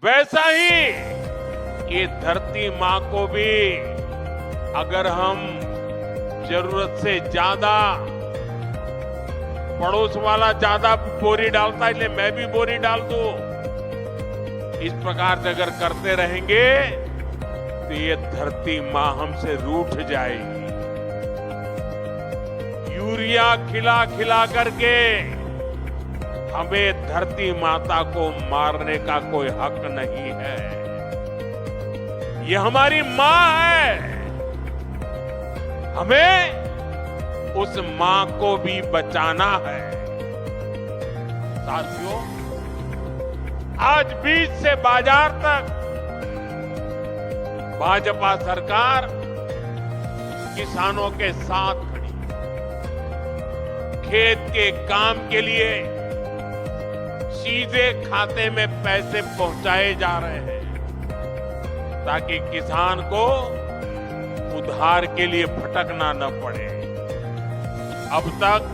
वैसा ही ये धरती मां को भी अगर हम जरूरत से ज्यादा, पड़ोस वाला ज्यादा बोरी डालता है इसलिए मैं भी बोरी डाल दूं, इस प्रकार से अगर करते रहेंगे तो ये धरती मां हमसे रूठ जाएगी। यूरिया खिला खिला करके हमें धरती माता को मारने का कोई हक नहीं है। ये हमारी मां है, हमें उस मां को भी बचाना है। साथियों, आज बीज से बाजार तक भाजपा सरकार किसानों के साथ खड़ी, खेत के काम के लिए सीधे खाते में पैसे पहुंचाए जा रहे हैं ताकि किसान को उधार के लिए भटकना न पड़े। अब तक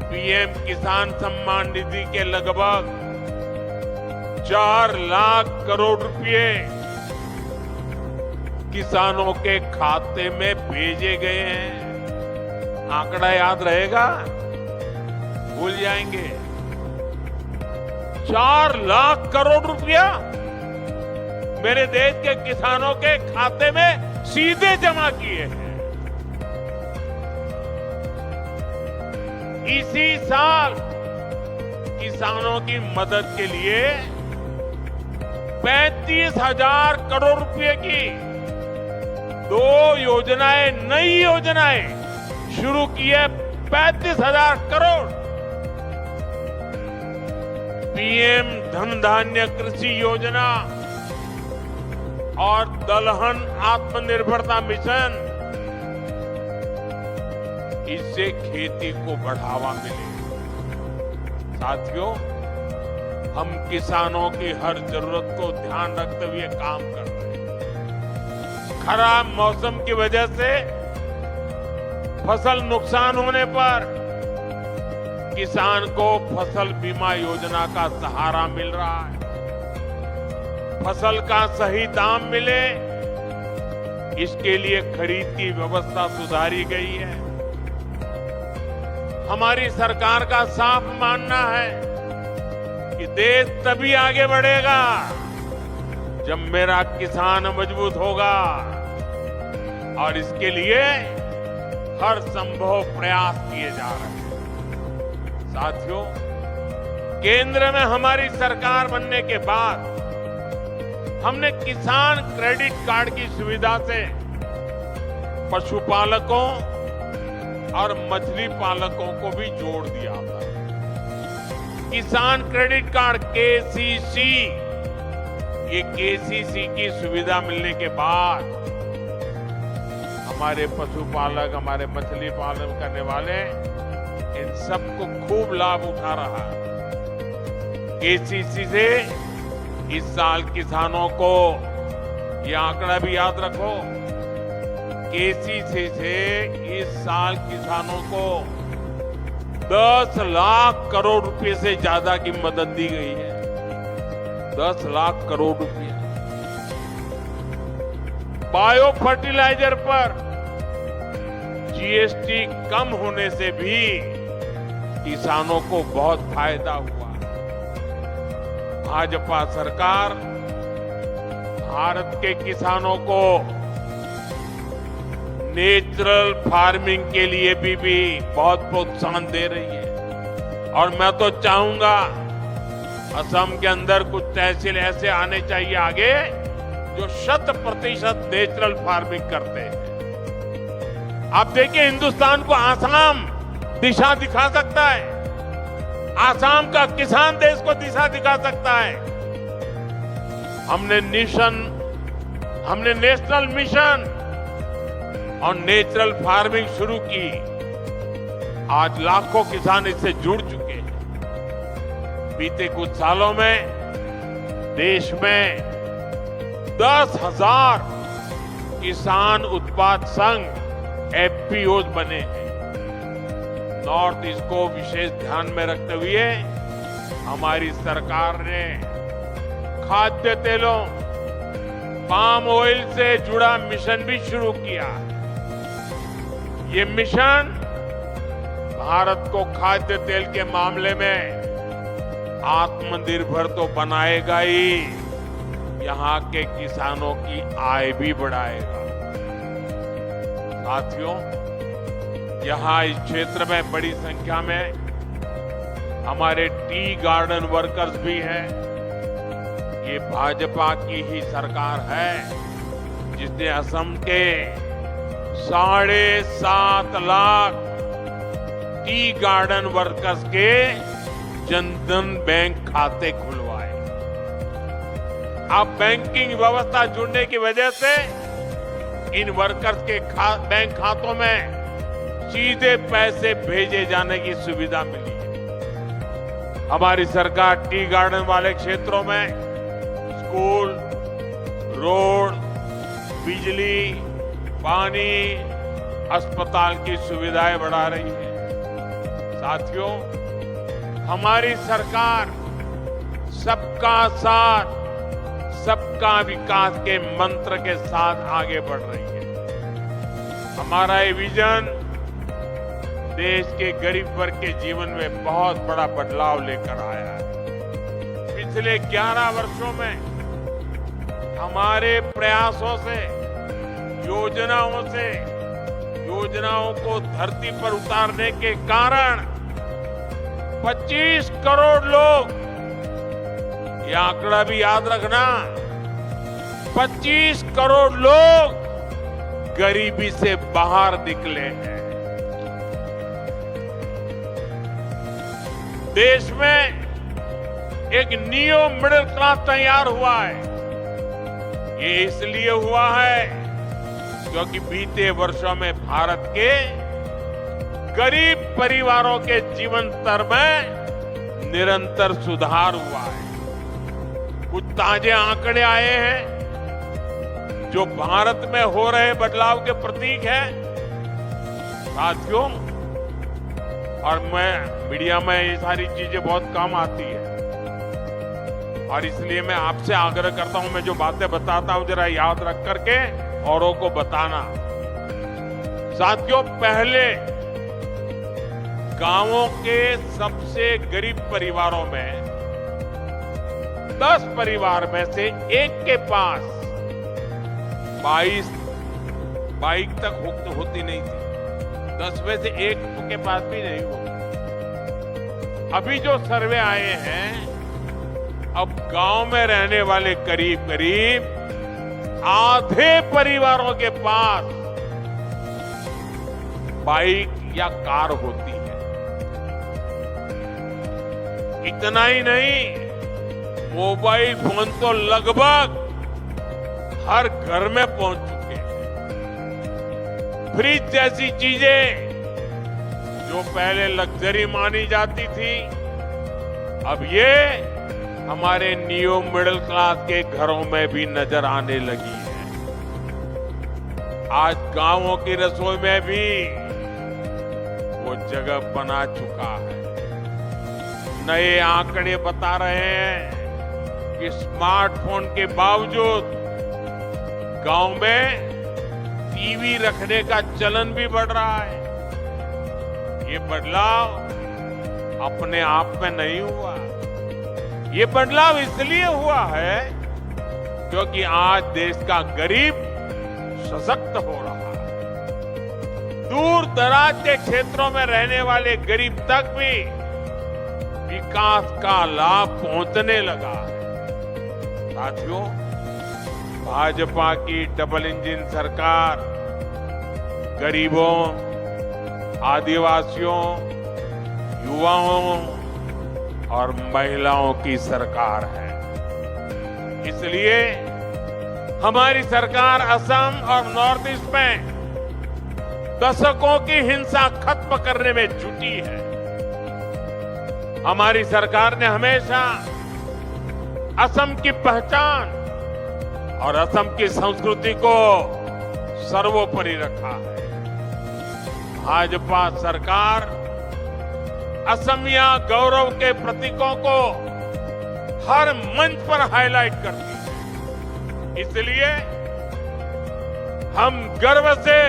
पीएम किसान सम्मान निधि के लगभग 4 लाख करोड़ रुपए किसानों के खाते में भेजे गए हैं। आंकड़ा याद रहेगा? भूल जाएंगे? 4 लाख करोड़ रुपया मेरे देश के किसानों के खाते में सीधे जमा किए हैं। इसी साल किसानों की मदद के लिए 35,000 करोड़ रुपए की 2 योजनाएं, नई योजनाएं शुरू की है। 35,000 करोड़। पीएम धन धान्य कृषि योजना और दलहन आत्मनिर्भरता मिशन, इससे खेती को बढ़ावा मिलेगा। साथियों, हम किसानों की हर जरूरत को ध्यान रखते हुए काम कर रहे हैं। खराब मौसम की वजह से फसल नुकसान होने पर किसान को फसल बीमा योजना का सहारा मिल रहा है। फसल का सही दाम मिले, इसके लिए खरीद की व्यवस्था सुधारी गई है। हमारी सरकार का साफ मानना है कि देश तभी आगे बढ़ेगा जब मेरा किसान मजबूत होगा, और इसके लिए हर संभव प्रयास किए जा रहे हैं। साथियों, केंद्र में हमारी सरकार बनने के बाद हमने किसान क्रेडिट कार्ड की सुविधा से पशुपालकों और मछली पालकों को भी जोड़ दिया था। किसान क्रेडिट कार्ड केसीसी, ये केसीसी की सुविधा मिलने के बाद हमारे पशुपालक, हमारे मछली पालन करने वाले इन सबको खूब लाभ उठा रहा है। केसीसी से इस साल किसानों को, ये आंकड़ा भी याद रखो, केसीसी से इस साल किसानों को 10 लाख करोड़ रुपए से ज्यादा की मदद दी गई है। 10 लाख करोड़ रुपए। बायो फर्टिलाइजर पर जीएसटी कम होने से भी किसानों को बहुत फायदा हुआ। भाजपा सरकार भारत के किसानों को नेचुरल फार्मिंग के लिए भी बहुत प्रोत्साहन दे रही है। और मैं तो चाहूंगा असम के अंदर कुछ तहसील ऐसे आने चाहिए आगे जो 100% नेचुरल फार्मिंग करते हैं। आप देखिए, हिंदुस्तान को आसाम दिशा दिखा सकता है। आसाम का किसान देश को दिशा दिखा सकता है। हमने नेशनल मिशन और नेचुरल फार्मिंग शुरू की। आज लाखों किसान इससे जुड़ चुके हैं। बीते कुछ सालों में देश में 10,000 किसान उत्पाद संघ एफपीओ बने हैं। नॉर्थ ईस्ट को विशेष ध्यान में रखते हुए हमारी सरकार ने खाद्य तेलों, पाम ऑयल से जुड़ा मिशन भी शुरू किया। ये मिशन भारत को खाद्य तेल के मामले में आत्मनिर्भर तो बनाएगा ही, यहाँ के किसानों की आय भी बढ़ाएगा। साथियों, यहाँ इस क्षेत्र में बड़ी संख्या में हमारे टी गार्डन वर्कर्स भी हैं। ये भाजपा की ही सरकार है जिसने असम के 7.5 लाख टी गार्डन वर्कर्स के जनधन बैंक खाते खुलवाए। अब बैंकिंग व्यवस्था जुड़ने की वजह से इन वर्कर्स के बैंक खातों में सीधे पैसे भेजे जाने की सुविधा मिली है। हमारी सरकार टी गार्डन वाले क्षेत्रों में स्कूल, रोड, बिजली, पानी, अस्पताल की सुविधाएं बढ़ा रही है। साथियों, हमारी सरकार सबका साथ, सबका विकास के मंत्र के साथ आगे बढ़ रही है। हमारा ये विजन देश के गरीब वर्ग के जीवन में बहुत बड़ा बदलाव लेकर आया है। पिछले 11 वर्षों में हमारे प्रयासों से, योजनाओं को धरती पर उतारने के कारण 25 करोड़ लोग, ये आंकड़ा भी याद रखना, 25 करोड़ लोग गरीबी से बाहर निकले हैं। देश में एक नियो मिडिल क्लास तैयार हुआ है। ये इसलिए हुआ है क्योंकि बीते वर्षों में भारत के गरीब परिवारों के जीवन स्तर में निरंतर सुधार हुआ है। कुछ ताजे आंकड़े आए हैं जो भारत में हो रहे बदलाव के प्रतीक हैं। साथियों, और मीडिया में ये सारी चीजें बहुत काम आती है और इसलिए मैं आपसे आग्रह करता हूं, मैं जो बातें बताता हूं जरा याद रख करके औरों को बताना। साथियों, पहले गांवों के सबसे गरीब परिवारों में 10 परिवार में से एक के पास बाइक तक होती नहीं थी। 10 में से एक के पास भी नहीं होती। अभी जो सर्वे आए हैं, अब गांव में रहने वाले करीब करीब आधे परिवारों के पास बाइक या कार होती है। इतना ही नहीं, मोबाइल फोन तो लगभग हर घर में पहुंच चुके हैं। फ्रिज जैसी चीजें जो पहले लग्जरी मानी जाती थी, अब ये हमारे नियो मिडिल क्लास के घरों में भी नजर आने लगी है। आज गांवों की रसोई में भी वो जगह बना चुका है। नए आंकड़े बता रहे हैं कि स्मार्टफोन के बावजूद गांव में टीवी रखने का चलन भी बढ़ रहा है। ये बदलाव अपने आप में नहीं हुआ। ये बदलाव इसलिए हुआ है क्योंकि आज देश का गरीब सशक्त हो रहा है। दूर दराज के क्षेत्रों में रहने वाले गरीब तक भी विकास का लाभ पहुंचने लगा है। साथियों, भाजपा की डबल इंजन सरकार गरीबों, आदिवासियों, युवाओं और महिलाओं की सरकार है। इसलिए हमारी सरकार असम और नॉर्थ ईस्ट में दशकों की हिंसा खत्म करने में जुटी है। हमारी सरकार ने हमेशा असम की पहचान और असम की संस्कृति को सर्वोपरि रखा है। भाजपा सरकार असमिया गौरव के प्रतीकों को हर मंच पर हाईलाइट करती है। इसलिए हम गर्व से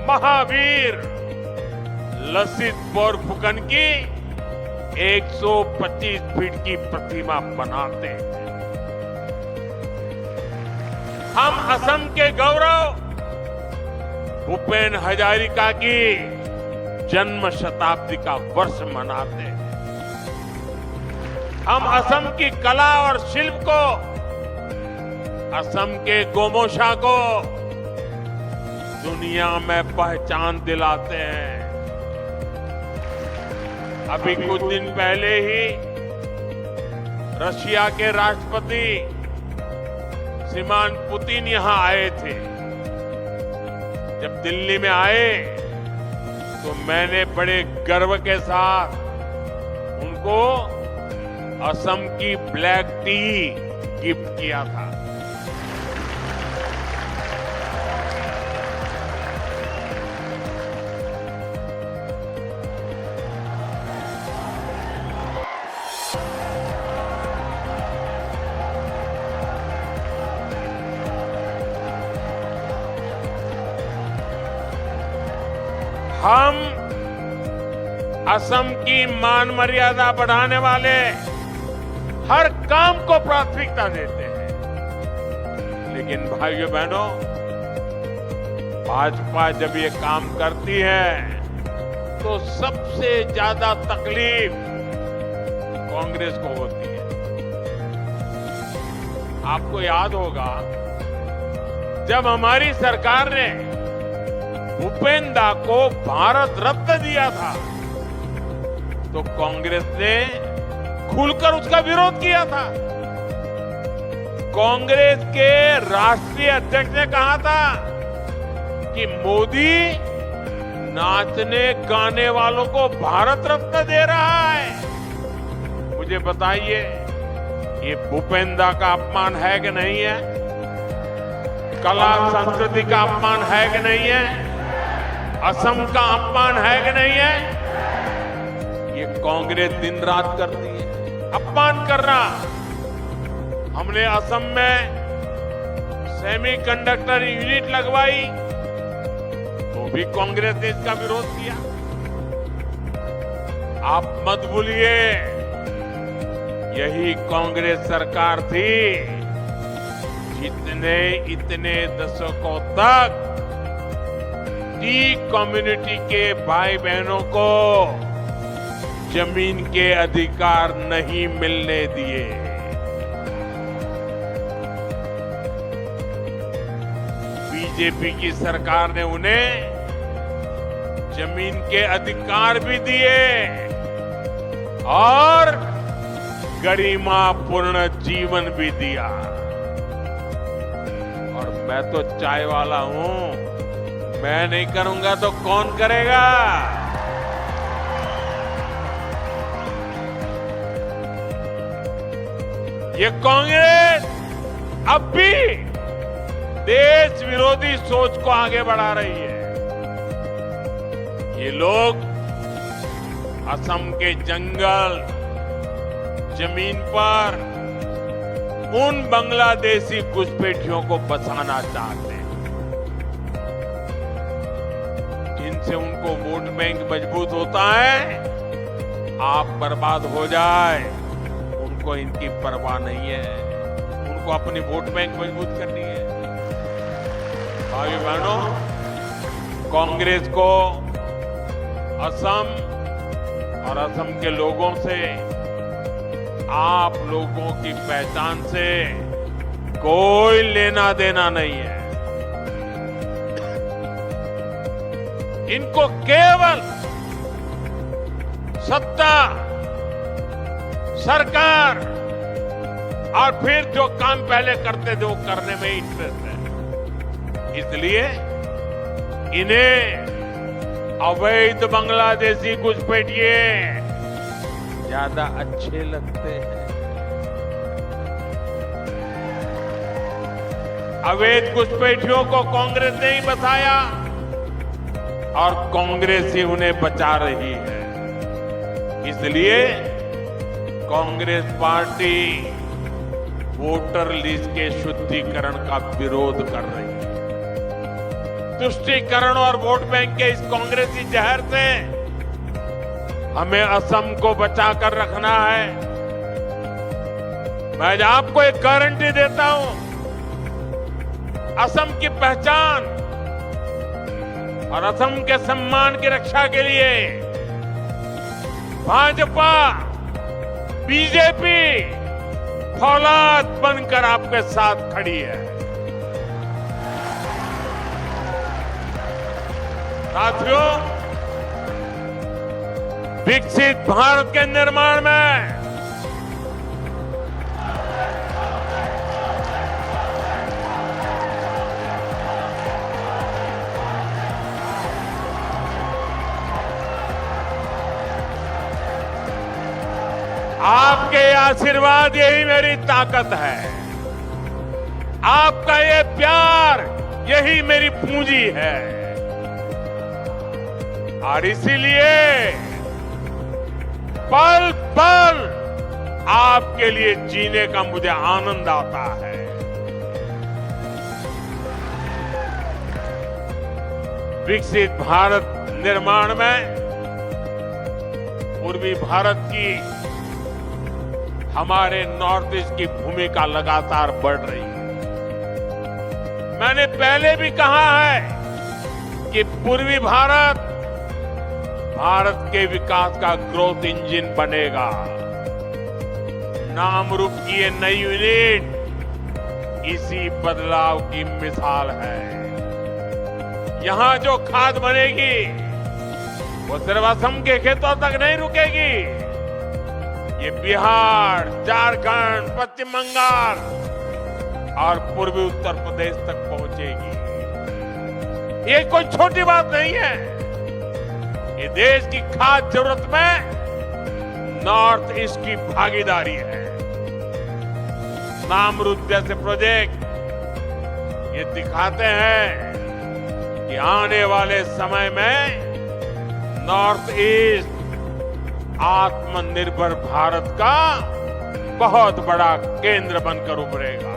महावीर लसित बोरफुकन की 125 फीट की प्रतिमा बनाते हैं। हम असम के गौरव भूपेन हजारिका की जन्म शताब्दी का वर्ष मनाते हैं। हम असम की कला और शिल्प को, असम के गोमोशा को दुनिया में पहचान दिलाते हैं। अभी कुछ दिन पहले ही रशिया के राष्ट्रपति श्रीमान पुतिन यहां आए थे। जब दिल्ली में आए तो मैंने बड़े गर्व के साथ उनको असम की ब्लैक टी गिफ्ट किया था। हम असम की मान मर्यादा बढ़ाने वाले हर काम को प्राथमिकता देते हैं। लेकिन भाइयों बहनों, भाजपा जब ये काम करती है तो सबसे ज्यादा तकलीफ कांग्रेस को होती है। आपको याद होगा जब हमारी सरकार ने भूपेन दा को भारत रत्न दिया था तो कांग्रेस ने खुलकर उसका विरोध किया था। कांग्रेस के राष्ट्रीय अध्यक्ष ने कहा था कि मोदी नाचने गाने वालों को भारत रत्न दे रहा है। मुझे बताइए, ये भूपेन दा का अपमान है कि नहीं है? कला संस्कृति का अपमान है कि नहीं है? असम का अपमान है कि नहीं है? ये कांग्रेस दिन रात करती है अपमान करना। हमने असम में सेमीकंडक्टर यूनिट लगवाई तो भी कांग्रेस ने इसका विरोध किया। आप मत भूलिए, यही कांग्रेस सरकार थी जितने इतने दशकों तक टी कम्युनिटी के भाई बहनों को जमीन के अधिकार नहीं मिलने दिए। बीजेपी की सरकार ने उन्हें जमीन के अधिकार भी दिए और गरिमापूर्ण जीवन भी दिया। और मैं तो चाय वाला हूं, मैं नहीं करूंगा तो कौन करेगा? ये कांग्रेस अब भी देश विरोधी सोच को आगे बढ़ा रही है। ये लोग असम के जंगल, जमीन पर उन बांग्लादेशी घुसपैठियों को बसाना चाहते हैं जिनसे उनको वोट बैंक मजबूत होता है। आप बर्बाद हो जाए उनको इनकी परवाह नहीं है, उनको अपनी वोट बैंक मजबूत करनी है। भाई बहनों, कांग्रेस को असम और असम के लोगों से, आप लोगों की पहचान से कोई लेना देना नहीं है। इनको केवल सत्ता, सरकार और फिर जो काम पहले करते थे वो करने में इंटरेस्ट है। इसलिए इन्हें अवैध बांग्लादेशी घुसपैठिए ज्यादा अच्छे लगते हैं। अवैध घुसपैठियों को कांग्रेस ने ही बचाया और कांग्रेस ही उन्हें बचा रही है। इसलिए कांग्रेस पार्टी वोटर लिस्ट के शुद्धिकरण का विरोध कर रही है। तुष्टीकरण और वोट बैंक के इस कांग्रेसी जहर से हमें असम को बचाकर रखना है। मैं आज आपको एक गारंटी देता हूं, असम की पहचान और असम के सम्मान की रक्षा के लिए भाजपा, बीजेपी फौलाद बनकर आपके साथ खड़ी है। साथियों, विकसित भारत के निर्माण में आपके आशीर्वाद यही मेरी ताकत है। आपका ये प्यार यही मेरी पूंजी है। और इसीलिए पल पल आपके लिए जीने का मुझे आनंद आता है। विकसित भारत निर्माण में पूर्वी भारत की हमारे नॉर्थ ईस्ट की भूमिका लगातार बढ़ रही है। मैंने पहले भी कहा है कि पूर्वी भारत भारत के विकास का ग्रोथ इंजन बनेगा। नाम रूप की ये नई यूनिट इसी बदलाव की मिसाल है। यहां जो खाद बनेगी वो सिर्फ असम के खेतों तक नहीं रुकेगी, ये बिहार, झारखंड, पश्चिम बंगाल और पूर्वी उत्तर प्रदेश तक पहुंचेगी। ये कोई छोटी बात नहीं है। ये देश की खास जरूरत में नॉर्थ ईस्ट की भागीदारी है। नामरूप जैसे प्रोजेक्ट ये दिखाते हैं कि आने वाले समय में नॉर्थ ईस्ट आत्मनिर्भर भारत का बहुत बड़ा केंद्र बनकर उभरेगा।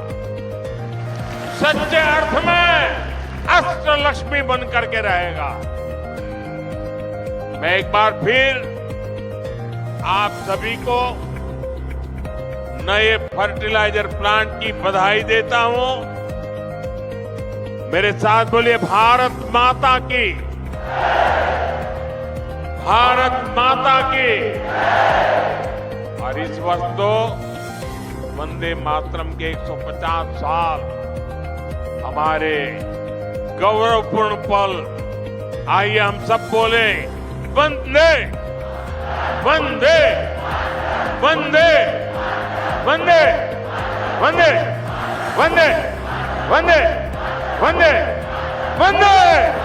सच्चे अर्थ में अष्टलक्ष्मी बनकर के रहेगा। मैं एक बार फिर आप सभी को नए फर्टिलाइजर प्लांट की बधाई देता हूं। मेरे साथ बोलिए, भारत माता की, भारत माता की। और इस वर्ष तो वंदे मातरम के 150 साल हमारे गौरवपूर्ण पल। आइए हम सब बोले, वंदे वंदे वंदे वंदे वंदे वंदे वंदे वंदे वंदे।